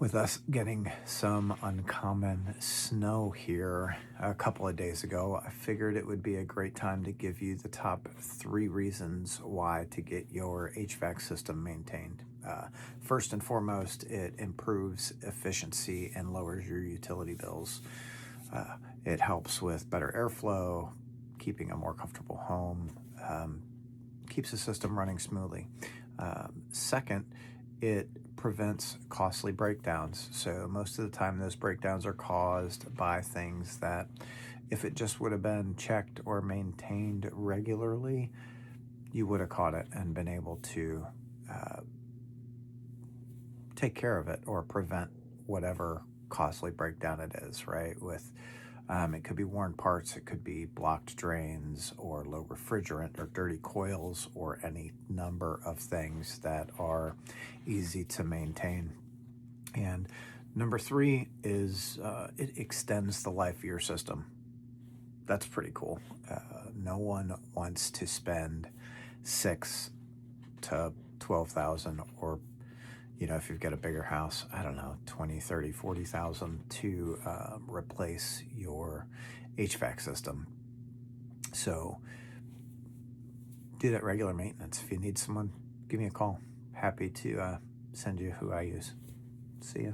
With us getting some uncommon snow here a couple of days ago, I figured it would be a great time to give you the top 3 reasons why to get your HVAC system maintained. First and foremost, it improves efficiency and lowers your utility bills. It helps with better airflow, keeping a more comfortable home, keeps the system running smoothly. Second, it prevents costly breakdowns. So most of the time those breakdowns are caused by things that if it just would have been checked or maintained regularly, you would have caught it and been able to take care of it or prevent whatever costly breakdown it is, right? It could be worn parts, it could be blocked drains or low refrigerant or dirty coils or any number of things that are easy to maintain. And number 3 is it extends the life of your system. That's pretty cool. No one wants to spend 6 to 12,000 or if you've got a bigger house, I don't know, 20, 30, 40,000 to replace your HVAC system. So do that regular maintenance. If you need someone, give me a call. Happy to send you who I use. See ya.